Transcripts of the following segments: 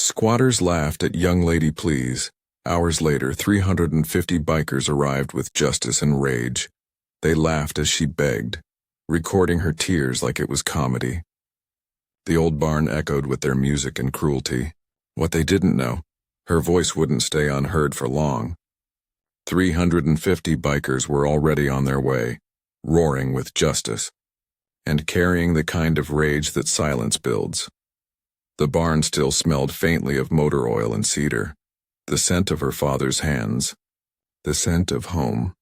Squatters laughed at Young Lady Please. Hours later, 350 bikers arrived with justice and rage. They laughed as she begged, recording her tears like it was comedy. The old barn echoed with their music and cruelty. What they didn't know, her voice wouldn't stay unheard for long. 350 bikers were already on their way, roaring with justice, and carrying the kind of rage that silence builds. The barn still smelled faintly of motor oil and cedar, the scent of her father's hands, the scent of home.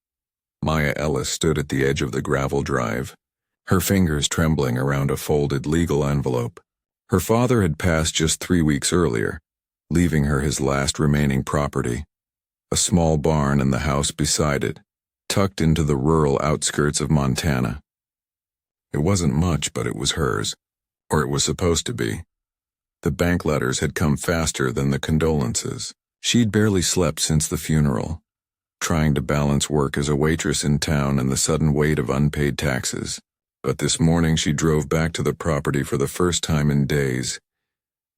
Maya Ellis stood at the edge of the gravel drive, her fingers trembling around a folded legal envelope. Her father had passed just 3 weeks earlier, leaving her his last remaining property, a small barn and the house beside it, tucked into the rural outskirts of Montana. It wasn't much, but it was hers, or it was supposed to be. The bank letters had come faster than the condolences. She'd barely slept since the funeral, trying to balance work as a waitress in town and the sudden weight of unpaid taxes. But this morning she drove back to the property for the first time in days,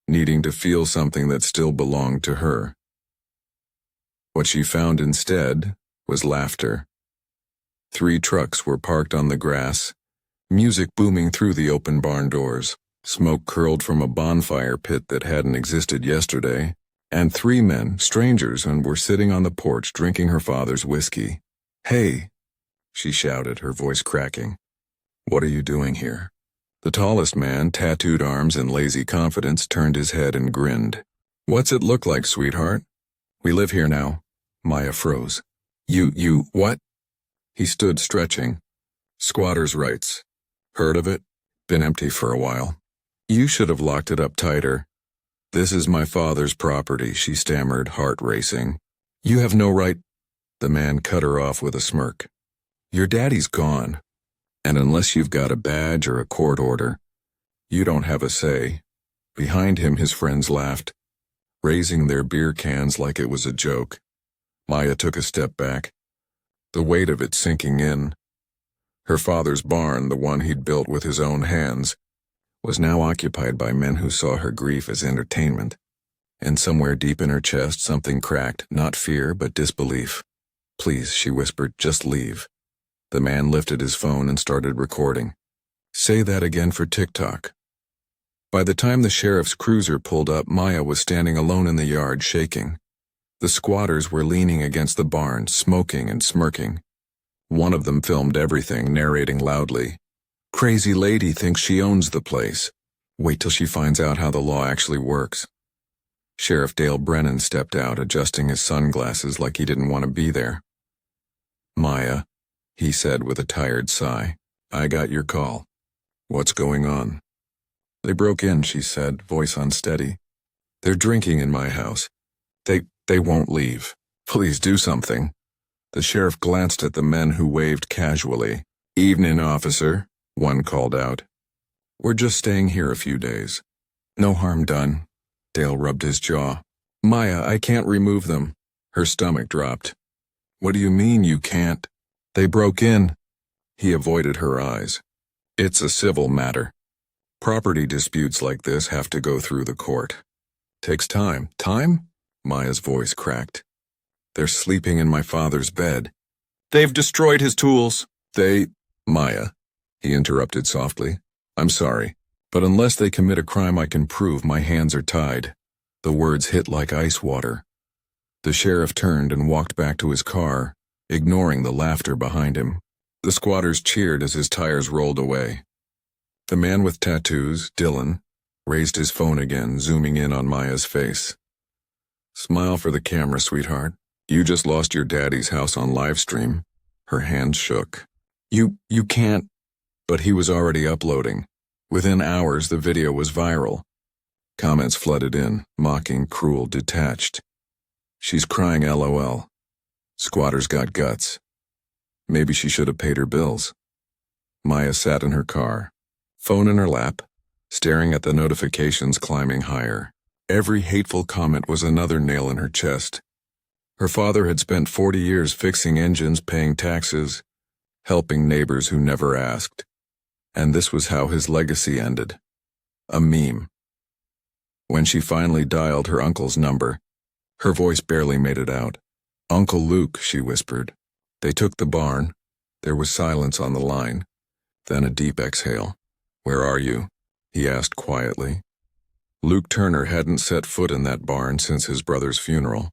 needing to feel something that still belonged to her. What she found instead was laughter. 3 trucks were parked on the grass, music booming through the open barn doors. Smoke curled from a bonfire pit that hadn't existed yesterday, and 3 men, strangers, and were sitting on the porch drinking her father's whiskey. "Hey," she shouted, her voice cracking. "What are you doing here?" The tallest man, tattooed arms and lazy confidence, turned his head and grinned. "What's it look like, sweetheart? We live here now." Maya froze. You, what?" He stood stretching. "Squatters' rights. Heard of it? Been empty for a while. You should have locked it up tighter." "This is my father's property," she stammered, heart racing. "You have no right." The man cut her off with a smirk. "Your daddy's gone, and unless you've got a badge or a court order, you don't have a say." Behind him his friends laughed, raising their beer cans like it was a joke. Maya took a step back, the weight of it sinking in. Her father's barn, the one he'd built with his own hands, was now occupied by men who saw her grief as entertainment. And somewhere deep in her chest something cracked, not fear but disbelief. "Please," she whispered, "just leave." The man lifted his phone and started recording. "Say that again for TikTok." By the time the sheriff's cruiser pulled up, Maya was standing alone in the yard, shaking. The squatters were leaning against the barn, smoking and smirking. One of them filmed everything, narrating loudly. "Crazy lady thinks she owns the place. Wait till she finds out how the law actually works." Sheriff Dale Brennan stepped out, adjusting his sunglasses like he didn't want to be there. "Maya," he said with a tired sigh, "I got your call. What's going on?" "They broke in," she said, voice unsteady. "They're drinking in my house. They won't leave. Please do something." The sheriff glanced at the men who waved casually. "Evening, officer," one called out. "We're just staying here a few days." "No harm done." Dale rubbed his jaw. "Maya, I can't remove them." Her stomach dropped. "What do you mean you can't?" "They broke in." He avoided her eyes. "It's a civil matter. Property disputes like this have to go through the court. Takes time." "Time?" Maya's voice cracked. "They're sleeping in my father's bed." "They've destroyed his tools." "Maya," he interrupted softly, "I'm sorry, but unless they commit a crime I can prove, my hands are tied." The words hit like ice water. The sheriff turned and walked back to his car, ignoring the laughter behind him. The squatters cheered as his tires rolled away. The man with tattoos, Dylan, raised his phone again, zooming in on Maya's face. "Smile for the camera, sweetheart. You just lost your daddy's house on live stream." Her hands shook. You can't." But he was already uploading. Within hours, the video was viral. Comments flooded in, mocking, cruel, detached. "She's crying LOL. Squatters got guts. Maybe she should have paid her bills." Maya sat in her car, phone in her lap, staring at the notifications climbing higher. Every hateful comment was another nail in her chest. Her father had spent 40 years fixing engines, paying taxes, helping neighbors who never asked. And this was how his legacy ended. A meme. When she finally dialed her uncle's number, her voice barely made it out. "Uncle Luke," she whispered. They took the barn. There was silence on the line, then a deep exhale. "Where are you?" he asked quietly. Luke Turner hadn't set foot in that barn since his brother's funeral.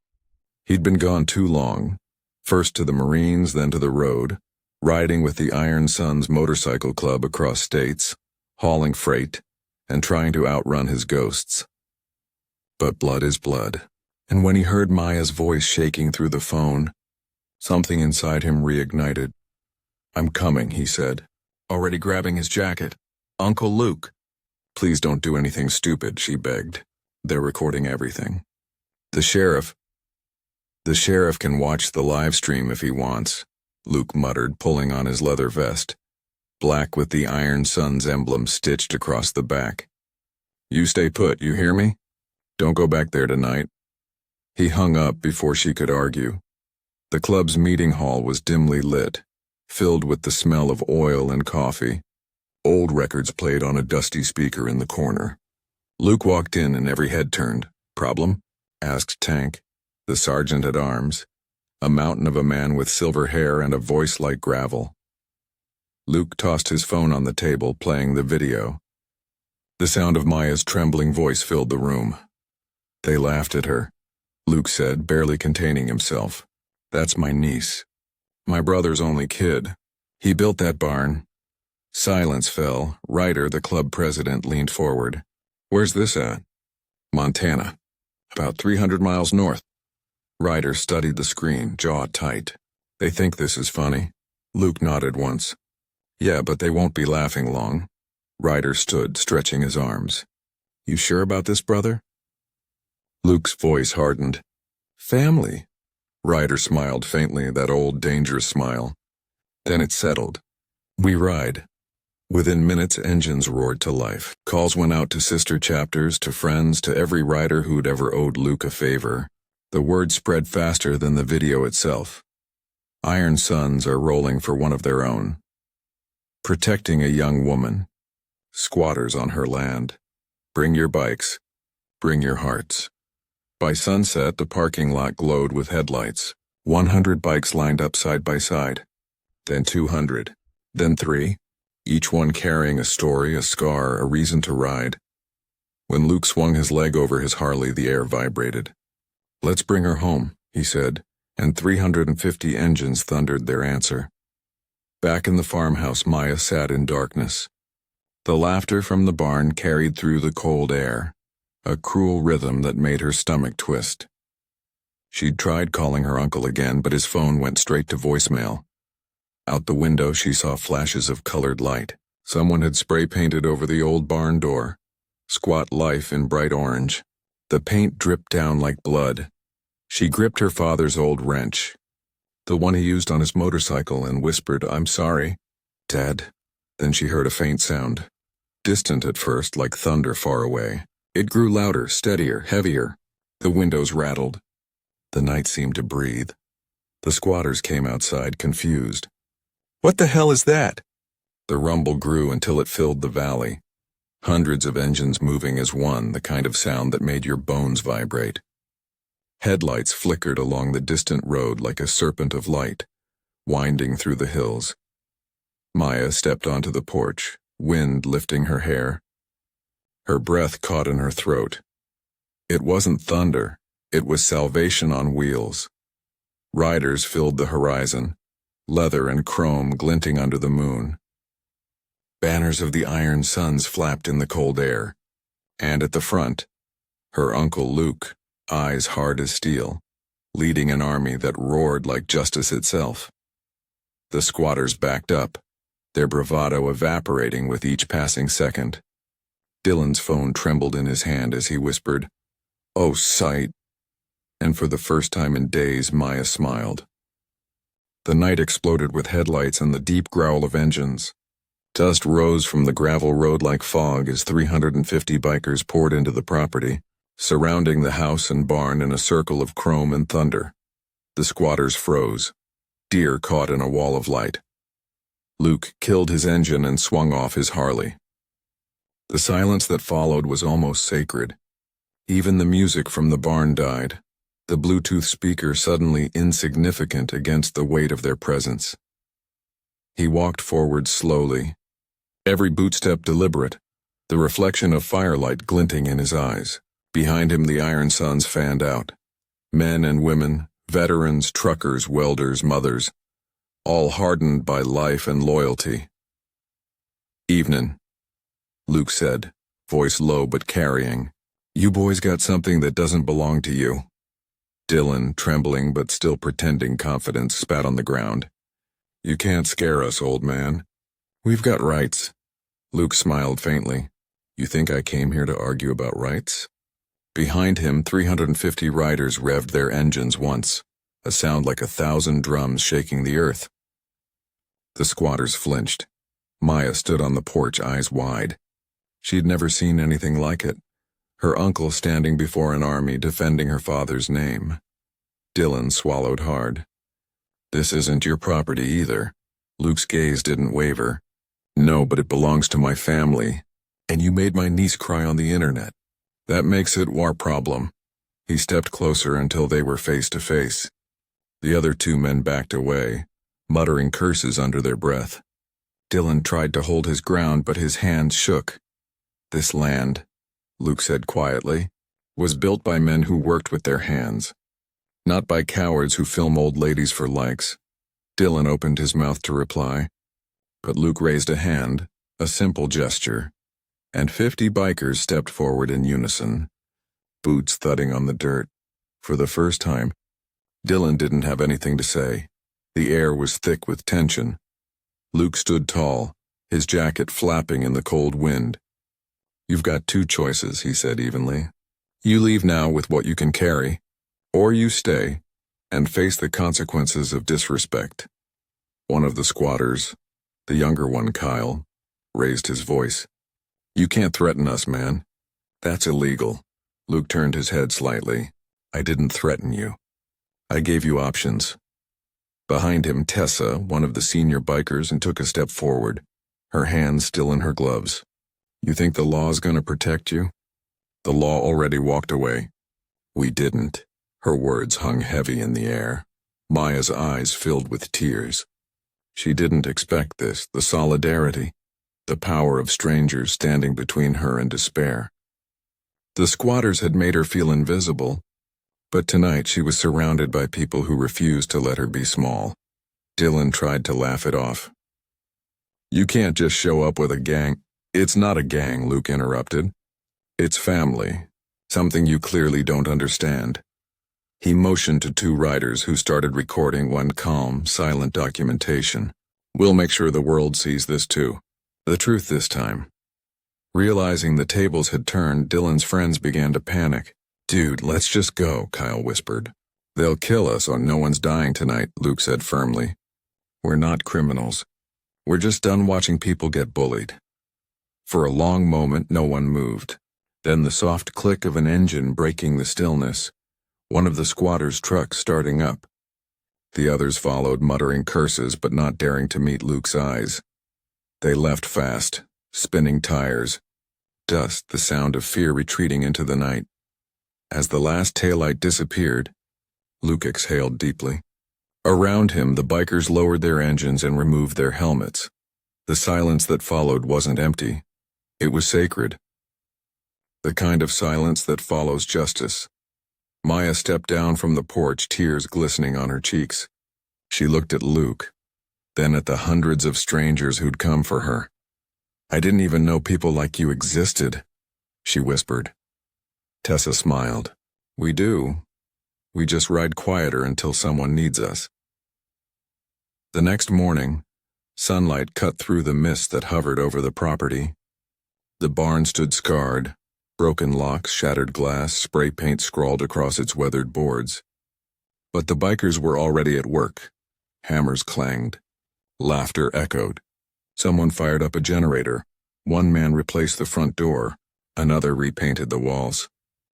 He'd been gone too long, first to the Marines, then to the road, riding with the Iron Sons Motorcycle Club across states, hauling freight, and trying to outrun his ghosts. But blood is blood, and when he heard Maya's voice shaking through the phone, something inside him reignited. "I'm coming," he said, already grabbing his jacket. "Uncle Luke." "Please don't do anything stupid," she begged. "They're recording everything." The sheriff can watch the live stream if he wants," Luke muttered, pulling on his leather vest, black with the Iron Sons emblem stitched across the back. "You stay put, you hear me? Don't go back there tonight." He hung up before she could argue. The club's meeting hall was dimly lit, filled with the smell of oil and coffee. Old records played on a dusty speaker in the corner. Luke walked in and every head turned. "Problem?" asked Tank, the sergeant at arms, a mountain of a man with silver hair and a voice like gravel. Luke tossed his phone on the table, playing the video. The sound of Maya's trembling voice filled the room. "They laughed at her," Luke said, barely containing himself. "That's my niece. My brother's only kid. He built that barn." Silence fell. Ryder, the club president, leaned forward. "Where's this at?" "Montana. About 300 miles north." Ryder studied the screen, jaw tight. "They think this is funny." Luke nodded once. "Yeah, but they won't be laughing long." Ryder stood, stretching his arms. "You sure about this, brother?" Luke's voice hardened. "Family." Ryder smiled faintly, that old dangerous smile. Then it settled. "We ride." Within minutes, engines roared to life. Calls went out to sister chapters, to friends, to every rider who'd ever owed Luke a favor. The word spread faster than the video itself. Iron Sons are rolling for one of their own. Protecting a young woman. Squatters on her land. Bring your bikes. Bring your hearts. By sunset, the parking lot glowed with headlights. 100 bikes lined up side by side. Then 200. Then 3. Each one carrying a story, a scar, a reason to ride. When Luke swung his leg over his Harley, the air vibrated. "Let's bring her home," he said, and 350 engines thundered their answer. Back in the farmhouse, Maya sat in darkness. The laughter from the barn carried through the cold air, a cruel rhythm that made her stomach twist. She'd tried calling her uncle again, but his phone went straight to voicemail. Out the window, she saw flashes of colored light. Someone had spray-painted over the old barn door. Squat Life in bright orange. The paint dripped down like blood. She gripped her father's old wrench, the one he used on his motorcycle, and whispered, "I'm sorry, Dad." Then she heard a faint sound. Distant at first, like thunder far away. It grew louder, steadier, heavier. The windows rattled. The night seemed to breathe. The squatters came outside, confused. "What the hell is that?" The rumble grew until it filled the valley. Hundreds of engines moving as one, the kind of sound that made your bones vibrate. Headlights flickered along the distant road like a serpent of light, winding through the hills. Maya stepped onto the porch, wind lifting her hair. Her breath caught in her throat. It wasn't thunder, it was salvation on wheels. Riders filled the horizon, leather and chrome glinting under the moon. Banners of the Iron Sons flapped in the cold air, and at the front, her Uncle Luke, eyes hard as steel, leading an army that roared like justice itself. The squatters backed up, their bravado evaporating with each passing second. Dylan's phone trembled in his hand as he whispered, "Oh, sight." And for the first time in days, Maya smiled. The night exploded with headlights and the deep growl of engines. Dust rose from the gravel road like fog as 350 bikers poured into the property, surrounding the house and barn in a circle of chrome and thunder. The squatters froze, deer caught in a wall of light. Luke killed his engine and swung off his Harley. The silence that followed was almost sacred. Even the music from the barn died, the Bluetooth speaker suddenly insignificant against the weight of their presence. He walked forward slowly, every bootstep deliberate, the reflection of firelight glinting in his eyes. Behind him the iron suns fanned out. Men and women, veterans, truckers, welders, mothers, all hardened by life and loyalty. "Evening," Luke said, voice low but carrying. "You boys got something that doesn't belong to you." Dylan, trembling but still pretending confidence, spat on the ground. "You can't scare us, old man. We've got rights." Luke smiled faintly. "You think I came here to argue about rights?" Behind him, 350 riders revved their engines once, a sound like 1,000 drums shaking the earth. The squatters flinched. Maya stood on the porch, eyes wide. She'd never seen anything like it. Her uncle standing before an army defending her father's name. Dylan swallowed hard. "This isn't your property either." Luke's gaze didn't waver. "No, but it belongs to my family. And you made my niece cry on the internet. That makes it war problem." He stepped closer until they were face to face. The other two men backed away, muttering curses under their breath. Dylan tried to hold his ground, but his hands shook. "This land," Luke said quietly, "was built by men who worked with their hands, not by cowards who film old ladies for likes." Dylan opened his mouth to reply, but Luke raised a hand, a simple gesture, and 50 bikers stepped forward in unison, boots thudding on the dirt. For the first time, Dylan didn't have anything to say. The air was thick with tension. Luke stood tall, his jacket flapping in the cold wind. "You've got two choices," he said evenly. "You leave now with what you can carry, or you stay and face the consequences of disrespect." One of the squatters, the younger one, Kyle, raised his voice. "You can't threaten us, man. That's illegal." Luke turned his head slightly. "I didn't threaten you. I gave you options." Behind him, Tessa, one of the senior bikers, and took a step forward, her hands still in her gloves. "You think the law's gonna protect you?" "The law already walked away." "We didn't." Her words hung heavy in the air. Maya's eyes filled with tears. She didn't expect this, the solidarity, the power of strangers standing between her and despair. The squatters had made her feel invisible, but tonight she was surrounded by people who refused to let her be small. Dylan tried to laugh it off. "You can't just show up with a gang." "It's not a gang," Luke interrupted. "It's family, something you clearly don't understand." He motioned to two riders who started recording one calm, silent documentation. "We'll make sure the world sees this too. The truth this time." Realizing the tables had turned, Dylan's friends began to panic. "Dude, let's just go," Kyle whispered. "They'll kill us or no one's dying tonight," Luke said firmly. "We're not criminals. We're just done watching people get bullied." For a long moment, no one moved. Then the soft click of an engine breaking the stillness, one of the squatters' trucks starting up. The others followed, muttering curses but not daring to meet Luke's eyes. They left fast, spinning tires, dust, the sound of fear retreating into the night. As the last taillight disappeared, Luke exhaled deeply. Around him, the bikers lowered their engines and removed their helmets. The silence that followed wasn't empty. It was sacred. The kind of silence that follows justice. Maya stepped down from the porch, tears glistening on her cheeks. She looked at Luke, then at the hundreds of strangers who'd come for her. "I didn't even know people like you existed," she whispered. Tessa smiled. "We do. We just ride quieter until someone needs us." The next morning, sunlight cut through the mist that hovered over the property. The barn stood scarred, broken locks, shattered glass, spray paint scrawled across its weathered boards. But the bikers were already at work. Hammers clanged. Laughter echoed. Someone fired up a generator. One man replaced the front door. Another repainted the walls.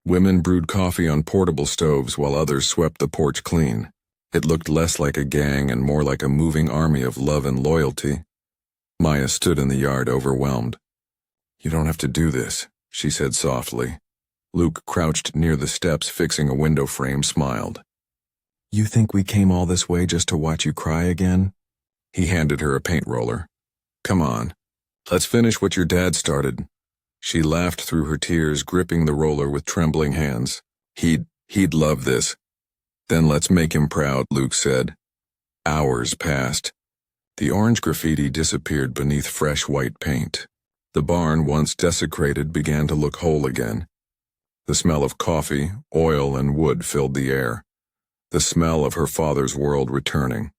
Women brewed coffee on portable stoves while others swept the porch clean. It looked less like a gang and more like a moving army of love and loyalty. Maya stood in the yard, overwhelmed. "You don't have to do this," she said softly. Luke crouched near the steps fixing a window frame smiled. You think we came all this way just to watch you cry again? He handed her a paint roller. Come on, let's finish what your dad started. She laughed through her tears, gripping the roller with trembling hands. He'd love this. Then let's make him proud, Luke said. Hours passed. The orange graffiti disappeared beneath fresh white paint. The barn, once desecrated, began to look whole again. The smell of coffee, oil, and wood filled the air. The smell of her father's world returning.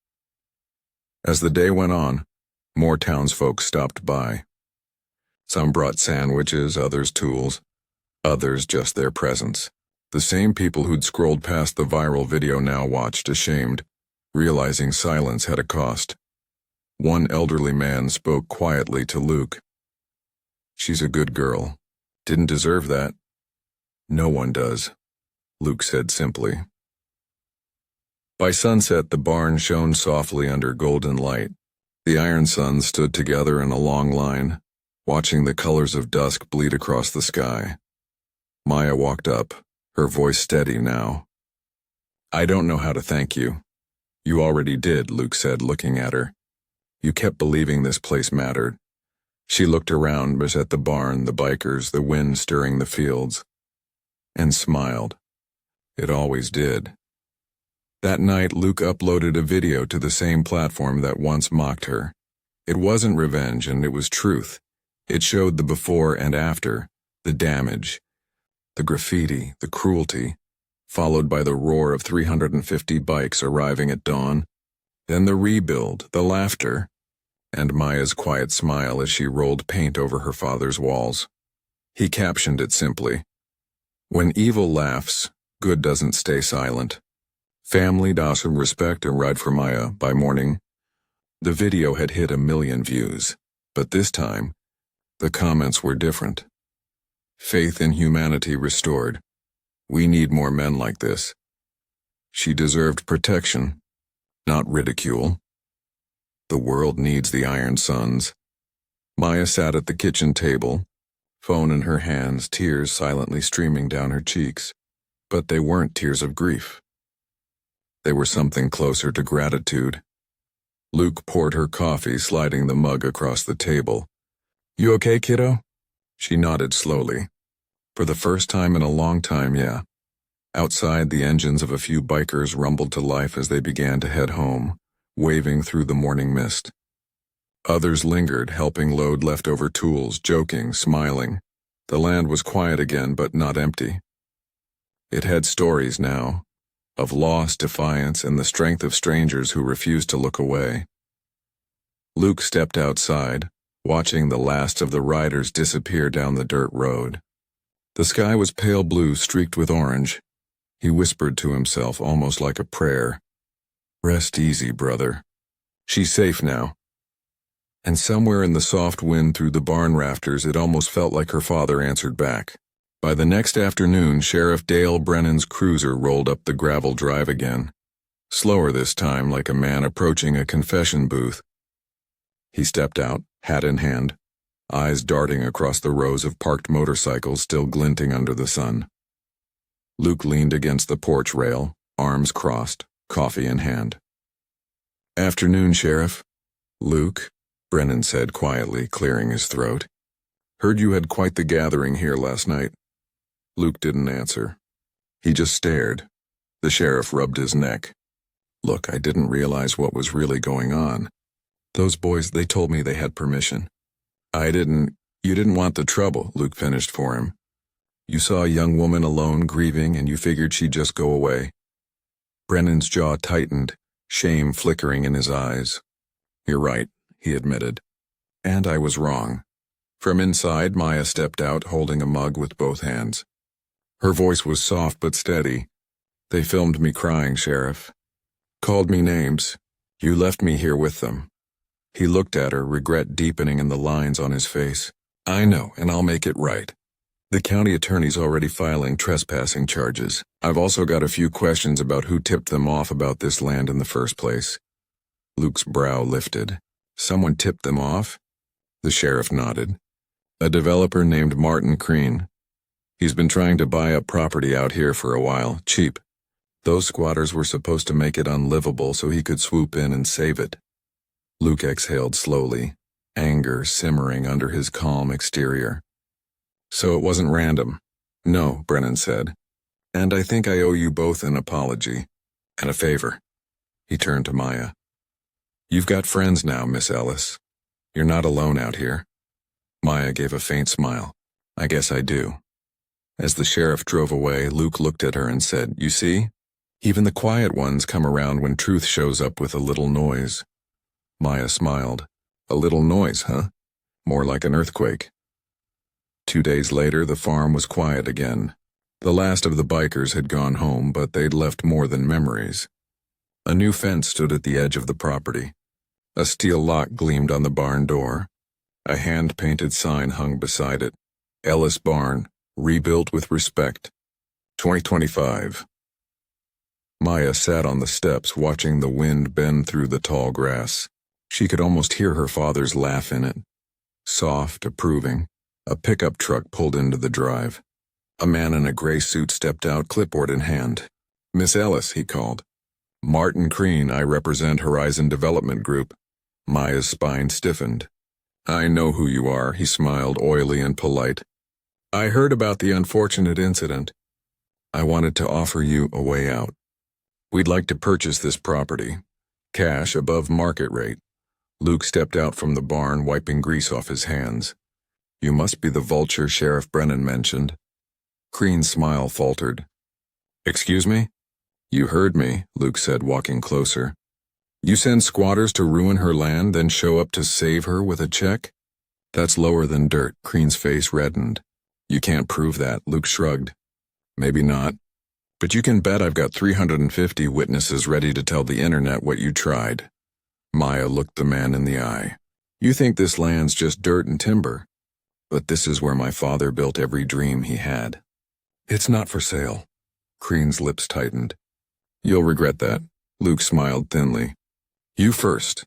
As the day went on, more townsfolk stopped by. Some brought sandwiches, others tools, others just their presence. The same people who'd scrolled past the viral video now watched ashamed, realizing silence had a cost. One elderly man spoke quietly to Luke. She's a good girl. Didn't deserve that. No one does, Luke said simply. By sunset, the barn shone softly under golden light. The iron sons stood together in a long line, watching the colors of dusk bleed across the sky. Maya walked up, her voice steady now. I don't know how to thank you. You already did, Luke said, looking at her. You kept believing this place mattered. She looked around, but at the barn, the bikers, the wind stirring the fields, and smiled. It always did. That night, Luke uploaded a video to the same platform that once mocked her. It wasn't revenge, and it was truth. It showed the before and after, the damage, the graffiti, the cruelty, followed by the roar of 350 bikes arriving at dawn, then the rebuild, the laughter, and Maya's quiet smile as she rolled paint over her father's walls. He captioned it simply, When evil laughs, good doesn't stay silent. Family, awesome respect, and ride for Maya. By morning, the video had hit 1 million views, but this time, the comments were different. Faith in humanity restored. We need more men like this. She deserved protection, not ridicule. The world needs the Iron Sons. Maya sat at the kitchen table, phone in her hands, tears silently streaming down her cheeks. But they weren't tears of grief. They were something closer to gratitude. Luke poured her coffee, sliding the mug across the table. You okay, kiddo? She nodded slowly. For the first time in a long time, yeah. Outside, the engines of a few bikers rumbled to life as they began to head home, waving through the morning mist. Others lingered, helping load leftover tools, joking, smiling. The land was quiet again, but not empty. It had stories now, of loss, defiance, and the strength of strangers who refused to look away. Luke stepped outside, watching the last of the riders disappear down the dirt road. The sky was pale blue streaked with orange. He whispered to himself almost like a prayer. Rest easy, brother. She's safe now. And somewhere in the soft wind through the barn rafters, it almost felt like her father answered back. By the next afternoon, Sheriff Dale Brennan's cruiser rolled up the gravel drive again. Slower this time, like a man approaching a confession booth. He stepped out, hat in hand, eyes darting across the rows of parked motorcycles still glinting under the sun. Luke leaned against the porch rail, arms crossed, coffee in hand. Afternoon, Sheriff. Luke, Brennan said quietly, clearing his throat. Heard you had quite the gathering here last night. Luke didn't answer. He just stared. The sheriff rubbed his neck. Look, I didn't realize what was really going on. Those boys, they told me they had permission. You didn't want the trouble, Luke finished for him. You saw a young woman alone grieving and you figured she'd just go away. Brennan's jaw tightened, shame flickering in his eyes. You're right, he admitted. And I was wrong. From inside, Maya stepped out, holding a mug with both hands. Her voice was soft but steady. They filmed me crying, Sheriff. Called me names. You left me here with them. He looked at her, regret deepening in the lines on his face. I know, and I'll make it right. The county attorney's already filing trespassing charges. I've also got a few questions about who tipped them off about this land in the first place. Luke's brow lifted. Someone tipped them off? The sheriff nodded. A developer named Martin Crean. He's been trying to buy up property out here for a while, cheap. Those squatters were supposed to make it unlivable so he could swoop in and save it. Luke exhaled slowly, anger simmering under his calm exterior. So it wasn't random. No, Brennan said. And I think I owe you both an apology. And a favor. He turned to Maya. You've got friends now, Miss Ellis. You're not alone out here. Maya gave a faint smile. I guess I do. As the sheriff drove away, Luke looked at her and said, You see? Even the quiet ones come around when truth shows up with a little noise. Maya smiled. A little noise, huh? More like an earthquake. 2 days later, the farm was quiet again. The last of the bikers had gone home, but they'd left more than memories. A new fence stood at the edge of the property. A steel lock gleamed on the barn door. A hand-painted sign hung beside it. Ellis Barn, rebuilt with respect. 2025. Maya sat on the steps watching the wind bend through the tall grass. She could almost hear her father's laugh in it. Soft, approving, a pickup truck pulled into the drive. A man in a gray suit stepped out, clipboard in hand. Miss Ellis, he called. Martin Crean, I represent Horizon Development Group. Maya's spine stiffened. I know who you are, he smiled, oily and polite. I heard about the unfortunate incident. I wanted to offer you a way out. We'd like to purchase this property. Cash above market rate. Luke stepped out from the barn, wiping grease off his hands. You must be the vulture Sheriff Brennan mentioned. Crean's smile faltered. Excuse me? You heard me, Luke said, walking closer. You send squatters to ruin her land, then show up to save her with a check? That's lower than dirt. Crean's face reddened. You can't prove that, Luke shrugged. Maybe not. But you can bet I've got 350 witnesses ready to tell the internet what you tried. Maya looked the man in the eye. You think this land's just dirt and timber, but this is where my father built every dream he had. It's not for sale. Crean's lips tightened. You'll regret that. Luke smiled thinly. You first.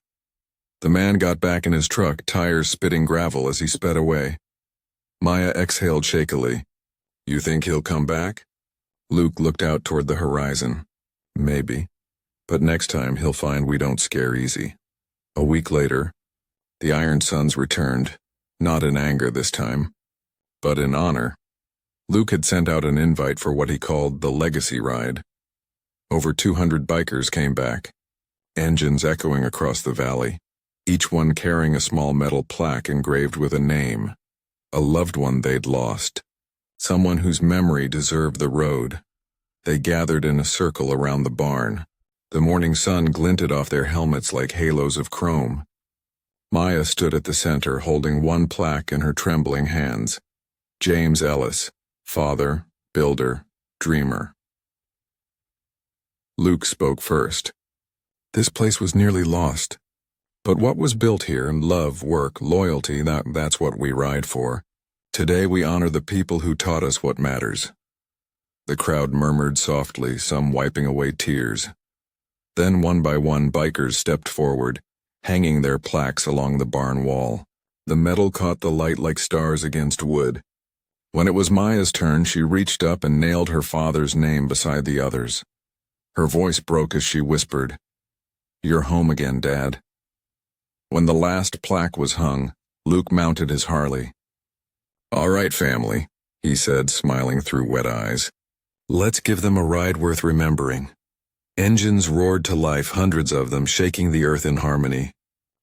The man got back in his truck, tires spitting gravel as he sped away. Maya exhaled shakily. You think he'll come back? Luke looked out toward the horizon. Maybe. But next time he'll find we don't scare easy. A week later, the Iron Sons returned, not in anger this time, but in honor. Luke had sent out an invite for what he called the Legacy Ride. Over 200 bikers came back, engines echoing across the valley, each one carrying a small metal plaque engraved with a name, a loved one they'd lost, someone whose memory deserved the road. They gathered in a circle around the barn. The morning sun glinted off their helmets like halos of chrome. Maya stood at the center, holding one plaque in her trembling hands. James Ellis, father, builder, dreamer. Luke spoke first. This place was nearly lost. But what was built here, love, work, loyalty, that's what we ride for. Today we honor the people who taught us what matters. The crowd murmured softly, some wiping away tears. Then one by one bikers stepped forward, hanging their plaques along the barn wall. The metal caught the light like stars against wood. When it was Maya's turn, she reached up and nailed her father's name beside the others. Her voice broke as she whispered, You're home again, Dad. When the last plaque was hung, Luke mounted his Harley. All right, family, he said, smiling through wet eyes. Let's give them a ride worth remembering. Engines roared to life, hundreds of them, shaking the earth in harmony.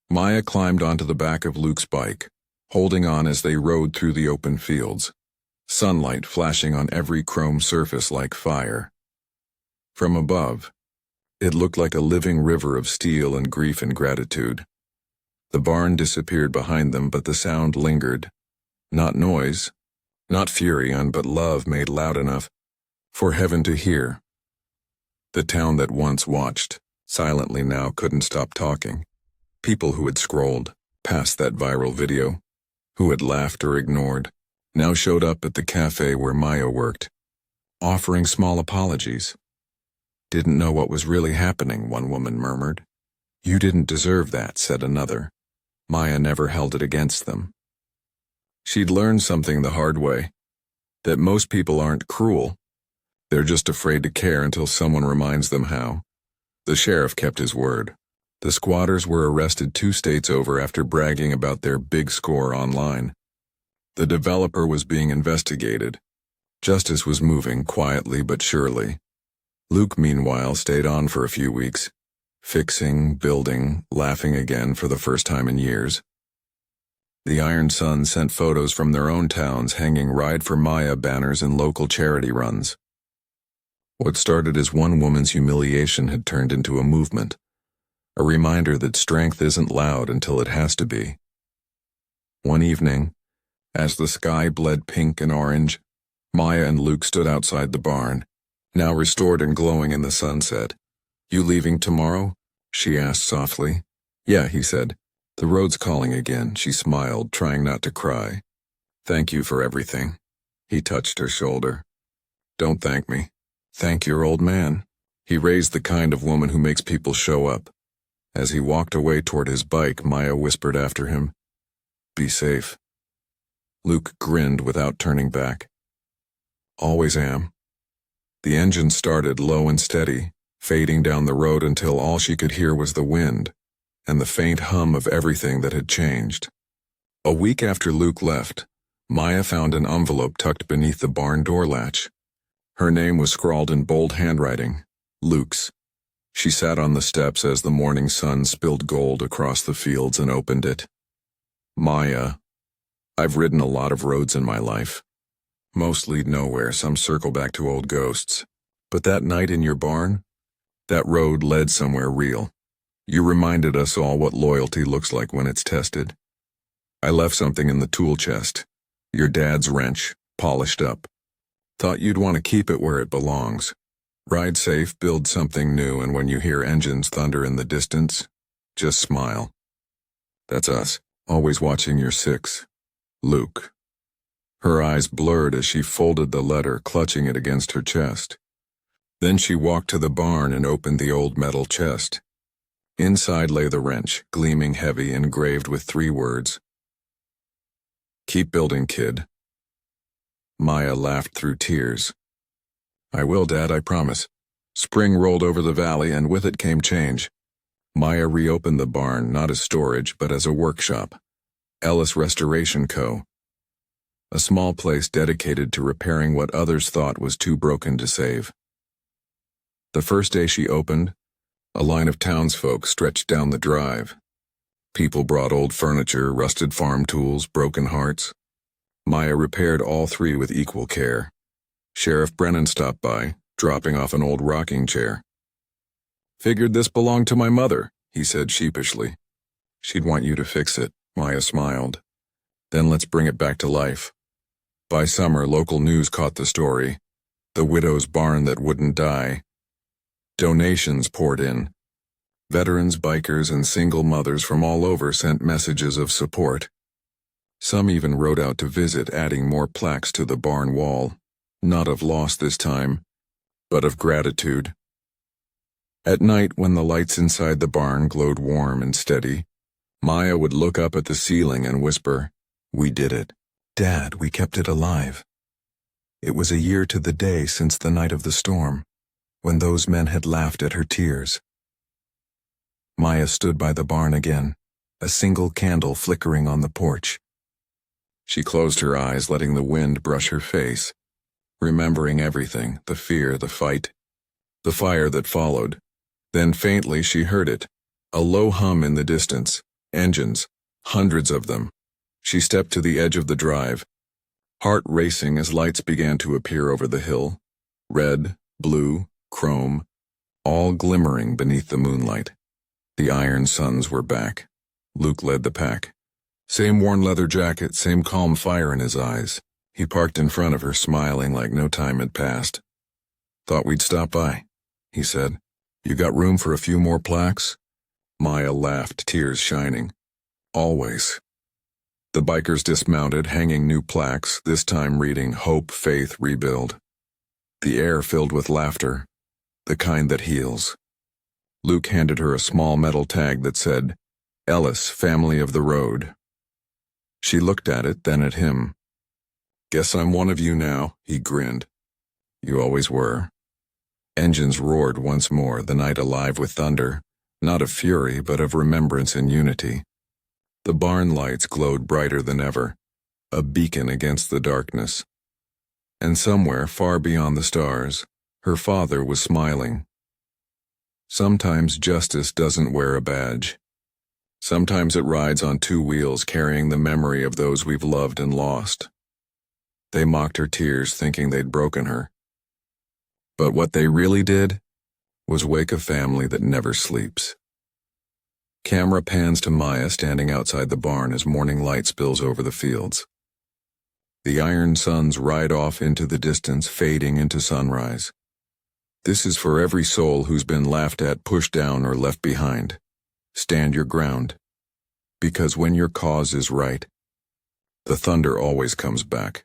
Maya climbed onto the back of Luke's bike, holding on as they rode through the open fields, sunlight flashing on every chrome surface like fire. From above, it looked like a living river of steel and grief and gratitude. The barn disappeared behind them, but the sound lingered. Not noise, not fury, but love made loud enough for heaven to hear. The town that once watched, silently now couldn't stop talking. People who had scrolled past that viral video, who had laughed or ignored, now showed up at the cafe where Maya worked, offering small apologies. Didn't know what was really happening, one woman murmured. You didn't deserve that, said another. Maya never held it against them. She'd learned something the hard way. That most people aren't cruel. They're just afraid to care until someone reminds them how. The sheriff kept his word. The squatters were arrested 2 states over after bragging about their big score online. The developer was being investigated. Justice was moving quietly but surely. Luke, meanwhile, stayed on for a few weeks, fixing, building, laughing again for the first time in years. The Iron Sun sent photos from their own towns hanging Ride for Maya banners in local charity runs. What started as one woman's humiliation had turned into a movement, a reminder that strength isn't loud until it has to be. One evening, as the sky bled pink and orange, Maya and Luke stood outside the barn, now restored and glowing in the sunset. "You leaving tomorrow?" she asked softly. "Yeah," he said. "The road's calling again," she smiled, trying not to cry. "Thank you for everything." He touched her shoulder. "Don't thank me. Thank your old man." He raised the kind of woman who makes people show up. As he walked away toward his bike, Maya whispered after him, "Be safe." Luke grinned without turning back. "Always am." The engine started low and steady, fading down the road until all she could hear was the wind and the faint hum of everything that had changed. A week after Luke left, Maya found an envelope tucked beneath the barn door latch. Her name was scrawled in bold handwriting, Luke's. She sat on the steps as the morning sun spilled gold across the fields and opened it. "Maya, I've ridden a lot of roads in my life. Most lead nowhere, some circle back to old ghosts. But that night in your barn, that road led somewhere real. You reminded us all what loyalty looks like when it's tested. I left something in the tool chest. Your dad's wrench, polished up. Thought you'd want to keep it where it belongs. Ride safe, build something new, and when you hear engines thunder in the distance, just smile. That's us, always watching your 6. Luke." Her eyes blurred as she folded the letter, clutching it against her chest. Then she walked to the barn and opened the old metal chest. Inside lay the wrench, gleaming heavy, engraved with 3 words. "Keep building, kid." Maya laughed through tears. "I will, Dad, I promise." Spring rolled over the valley, and with it came change. Maya reopened the barn, not as storage, but as a workshop. Ellis Restoration Co., a small place dedicated to repairing what others thought was too broken to save. The first day she opened, a line of townsfolk stretched down the drive. People brought old furniture, rusted farm tools, broken hearts. Maya repaired all 3 with equal care. Sheriff Brennan stopped by, dropping off an old rocking chair. "Figured this belonged to my mother," he said sheepishly. "She'd want you to fix it," Maya smiled. "Then let's bring it back to life." By summer, local news caught the story. The widow's barn that wouldn't die. Donations poured in. Veterans, bikers, and single mothers from all over sent messages of support. Some even rode out to visit, adding more plaques to the barn wall. Not of loss this time, but of gratitude. At night, when the lights inside the barn glowed warm and steady, Maya would look up at the ceiling and whisper, "We did it. Dad, we kept it alive." It was a year to the day since the night of the storm, when those men had laughed at her tears. Maya stood by the barn again, a single candle flickering on the porch. She closed her eyes, letting the wind brush her face, remembering everything, the fear, the fight, the fire that followed. Then faintly she heard it, a low hum in the distance, engines, hundreds of them. She stepped to the edge of the drive, heart racing as lights began to appear over the hill, red, blue, chrome, all glimmering beneath the moonlight. The Iron Suns were back. Luke led the pack. Same worn leather jacket, same calm fire in his eyes. He parked in front of her, smiling like no time had passed. "Thought we'd stop by," he said. "You got room for a few more plaques?" Maya laughed, tears shining. "Always." The bikers dismounted, hanging new plaques, this time reading Hope, Faith, Rebuild. The air filled with laughter, the kind that heals. Luke handed her a small metal tag that said, "Ellis, Family of the Road." She looked at it, then at him. Guess I'm one of you now, he grinned. You always were. Engines roared once more, the night alive with thunder, not of fury, but of remembrance and unity. The barn lights glowed brighter than ever, a beacon against the darkness. And somewhere, far beyond the stars, her father was smiling. Sometimes justice doesn't wear a badge. Sometimes it rides on two wheels, carrying the memory of those we've loved and lost. They mocked her tears, thinking they'd broken her. But what they really did was wake a family that never sleeps. Camera pans to Maya standing outside the barn as morning light spills over the fields. The iron suns ride off into the distance, fading into sunrise. This is for every soul who's been laughed at, pushed down, or left behind. Stand your ground. Because when your cause is right, the thunder always comes back,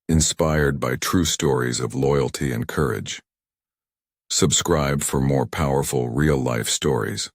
inspired by true stories of loyalty and courage. Subscribe for more powerful real-life stories.